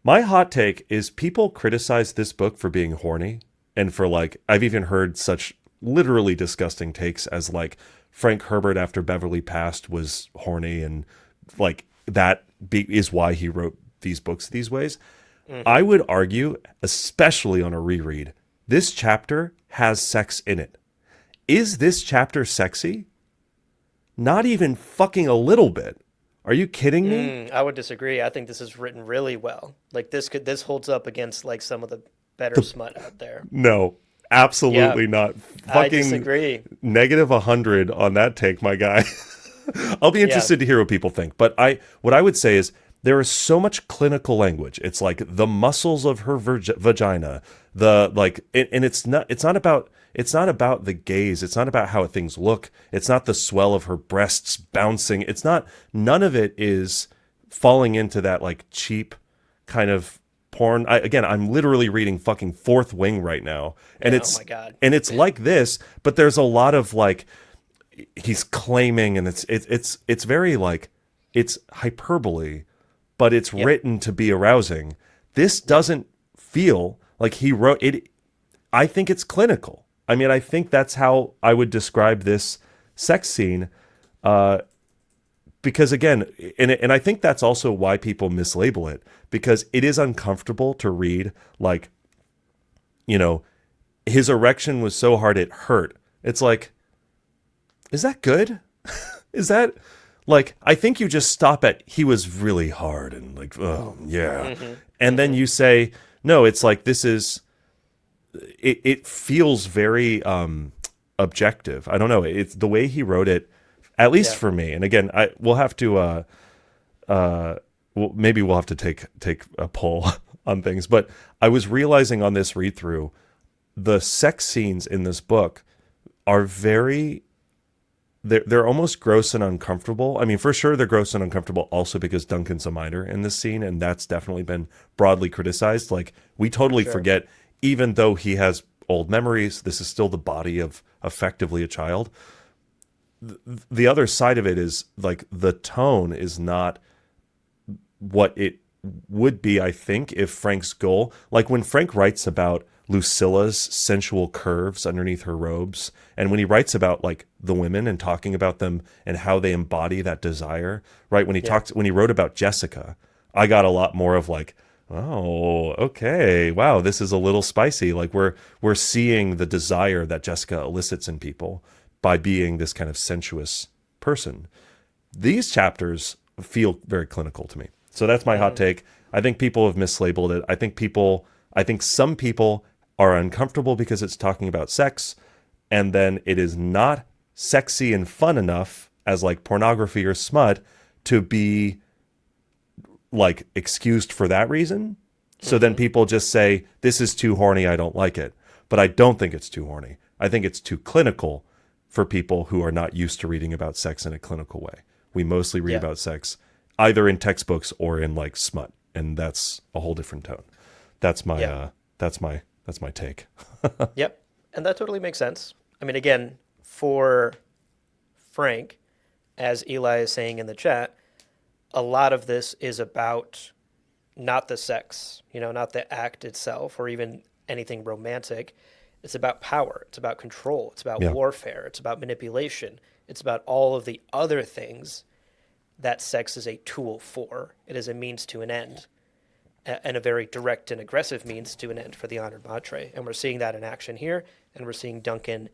My hot take is people criticize this book for being horny, and for like I've even heard such literally disgusting takes as like Frank Herbert after Beverly passed was horny, and like is why he wrote these books these ways. I Hmm. would argue, especially on a reread, this chapter has sex in it. Is this chapter sexy? Not even fucking a little bit. Are you kidding me? I would disagree. I think this is written really well. Like this holds up against like some of the better The smut out there. No, Yeah, absolutely not. I Fucking disagree. negative 100 on that take, my guy. I'll be Yeah, interested to hear what people think. But what I would say is there is so much clinical language. It's like the muscles of her vagina, the like, and it's not about the gaze. It's not about how things look. It's not the swell of her breasts bouncing. It's not. None of it is falling into that like cheap kind of porn. Again, I'm literally reading fucking Fourth Wing right now, and yeah. Oh my God. it's like this, but there's a lot of like he's claiming, and it's very like it's hyperbole, but it's Yep. written to be arousing. This Yep. doesn't feel like he wrote it. I think it's clinical. I mean, I think that's how I would describe this sex scene. Uh, because again, and I think that's also why people mislabel it, because it is uncomfortable to read like, you know, his erection was so hard it hurt. It's like, is that good? Is that like, I think you just stop at he was really hard and like, oh yeah. Hmm. And then Hmm. you say, no, it's like this is it feels very objective. I don't know. It's the way he wrote it, at least Yeah. for me. And again, I we'll have to uh well, maybe we'll have to take a poll on things. But I was realizing on this read through, the sex scenes in this book are very they're almost gross and uncomfortable. I mean, for sure they're gross and uncomfortable also because Duncan's a minor in this scene, and that's definitely been broadly criticized. Like we totally Sure. forget, even though he has old memories, this is still the body of effectively a child. The other side of it is like the tone is not what it would be, I think, if Frank's goal, like when Frank writes about Lucilla's sensual curves underneath her robes, and when he writes about like the women and talking about them and how they embody that desire, right? Yeah. When he wrote about Jessica, I got a lot more of like, oh, okay, wow, this is a little spicy. Like we're seeing the desire that Jessica elicits in people by being this kind of sensuous person. These chapters feel very clinical to me. So that's my hot Mm. take. I think people have mislabeled it. I think some people are uncomfortable because it's talking about sex, and then it is not sexy and fun enough as like pornography or smut to be like excused for that reason. So then Hmm. people just say, this is too horny, I don't like it. But I don't think it's too horny. I think it's too clinical for people who are not used to reading about sex in a clinical way. We mostly read Yeah. about sex either in textbooks or in like smut, and that's a whole different tone. That's my Yeah. that's my take. Yep. And that totally makes sense. I mean, again, for Frank, as Eli is saying in the chat, a lot of this is about not the sex, not the act itself or even anything romantic. It's about power. It's about control. It's about Yeah. warfare. It's about manipulation. It's about all of the other things that sex is a tool for. It is a means to an end, and a very direct and aggressive means to an end for the honored matre. And we're seeing that in action here, and we're seeing Duncan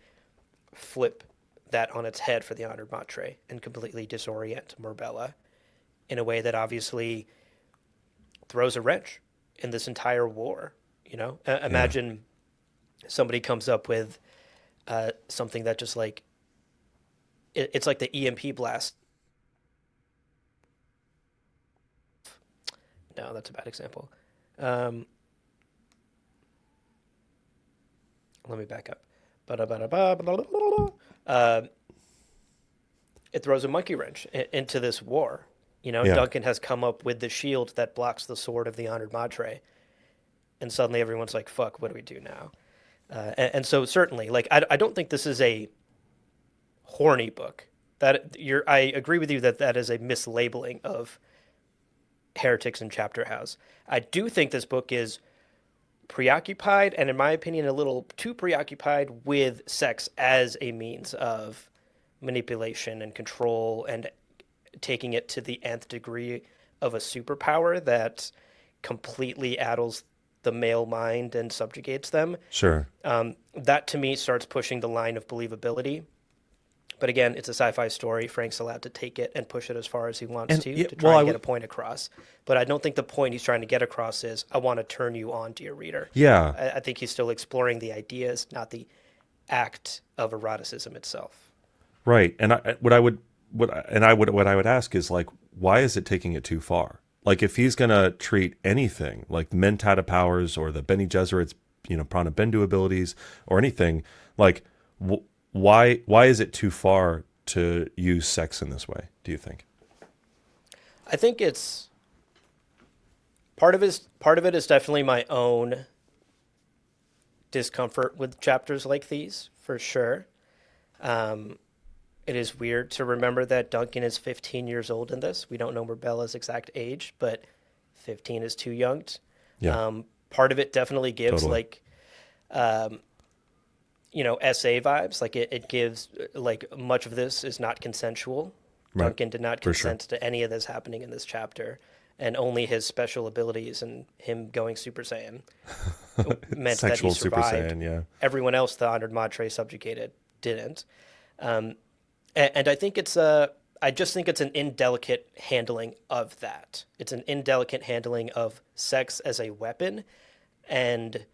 flip that on its head for the honored matre and completely disorient Marbella in a way that obviously throws a wrench in this entire war. Yeah. Imagine somebody comes up with something that just like it's like the EMP blast. No, that's a bad example. Um, Let me back up. Uh, it throws a monkey wrench into this war. Yeah. Duncan has come up with the shield that blocks the sword of the honored Matre, and suddenly everyone's like, "Fuck, what do we do now?" And so certainly, like, I don't think this is a horny book. I agree with you that that is a mislabeling of Heretics and Chapter House. I do think this book is preoccupied, and in my opinion, a little too preoccupied with sex as a means of manipulation and control, and taking it to the nth degree of a superpower that completely addles the male mind and subjugates them. Sure. That to me starts pushing the line of believability. But again, it's a sci-fi story. Frank's allowed to take it and push it as far as he wants And to yeah, try well, and get a point across. But I don't think the point he's trying to get across is, I want to turn you on to your reader. yeah, I think he's still exploring the ideas, not the act of eroticism itself. right. And what I would ask is like, why is it taking it too far? Like, if he's gonna treat anything like Mentata powers or the Bene Gesserit's, Prana Bendu abilities or anything, like, why is it too far to use sex in this way? Do you think? I think it's part of it is definitely my own discomfort with chapters like these, for sure. It is weird to remember that Duncan is 15 years old in this. We don't know Morbella's exact age, but 15 is too young. Yeah, Part of it definitely gives totally. like SA vibes. Like it gives like much of this is not consensual. Right. Duncan did not For sure. consent to any of this happening in this chapter, and only his special abilities and him going Super Saiyan meant that he Sexual Super survived. Saiyan. Yeah. Everyone else the honored Matre subjugated didn't. And I think I just think it's an indelicate handling of that. It's an indelicate handling of sex as a weapon, and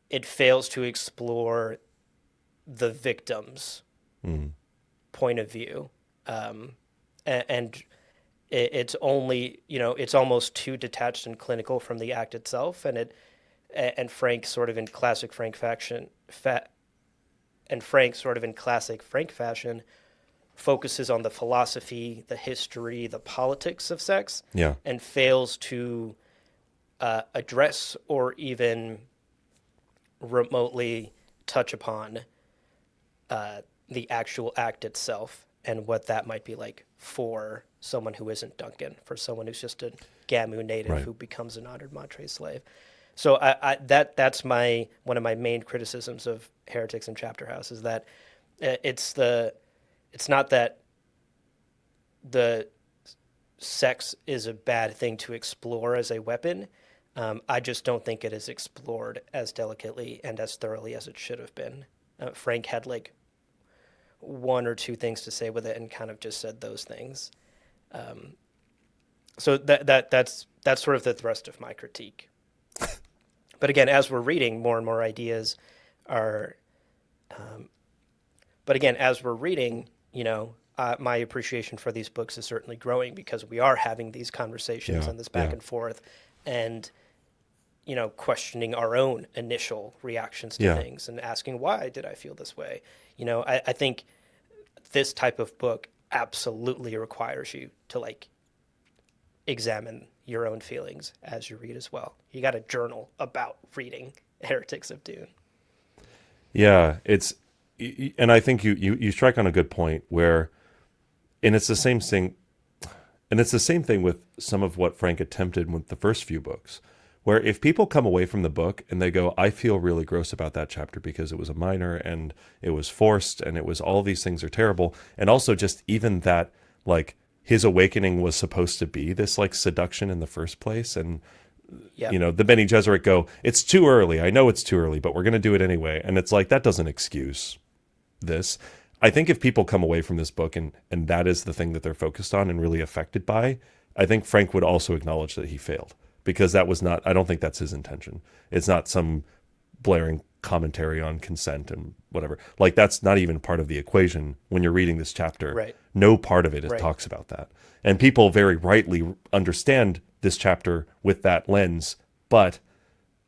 it fails to explore the victim's point of view. And it's only, it's almost too detached and clinical from the act itself. And Frank sort of in classic Frank fashion, focuses on the philosophy, the history, the politics of sex, Yeah. and fails to address or even remotely touch upon the actual act itself and what that might be like for someone who isn't Duncan, for someone who's just a Gamu native Right. who becomes an honored Matre slave. So that's one of my main criticisms of Heretics and Chapter House is that it's not that the sex is a bad thing to explore as a weapon. I just don't think it is explored as delicately and as thoroughly as it should have been. Frank had like one or two things to say with it and kind of just said those things. So that's sort of the thrust of my critique. But again, as we're reading, more and more ideas are. But again, as we're reading, my appreciation for these books is certainly growing because we are having these conversations Yeah. and this back Yeah. and forth, and questioning our own initial reactions to Yeah. things and asking why did I feel this way. I think this type of book absolutely requires you to like examine your own feelings as you read as well. You got to journal about reading Heretics of Dune. Yeah. And I think you strike on a good point where, and it's the same thing. And it's the same thing with some of what Frank attempted with the first few books, where if people come away from the book and they go, I feel really gross about that chapter because it was a minor and it was forced and it was all these things are terrible. And also just even that, like, his awakening was supposed to be this like seduction in the first place. And, Yeah. the Bene Gesserit go, it's too early. I know it's too early, but we're going to do it anyway. And it's like, that doesn't excuse this. I think if people come away from this book and that is the thing that they're focused on and really affected by, I think Frank would also acknowledge that he failed because that was not, I don't think that's his intention. It's not some blaring commentary on consent and whatever. Like that's not even part of the equation when you're reading this chapter. Right. No part of it Right. talks about that. And people very rightly understand this chapter with that lens, but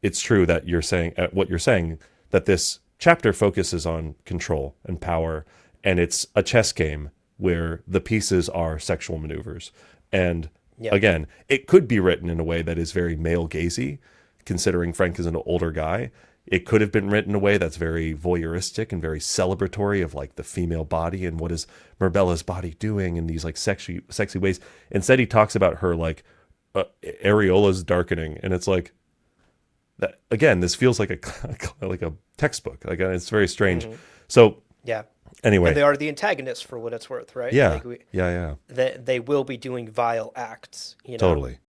it's true that you're saying what you're saying, that this chapter focuses on control and power, and it's a chess game where the pieces are sexual maneuvers. And Yeah. again, it could be written in a way that is very male gazy, considering Frank is an older guy. It could have been written in a way that's very voyeuristic and very celebratory of like the female body and what is Mirbella's body doing in these like sexy ways. Instead, he talks about her like areolas darkening, and it's like that again. This feels like a like a textbook. Like it's very strange. So Yeah. anyway, And they are the antagonists for what it's worth, right? yeah, Like yeah, yeah, they will be doing vile acts, you know. totally.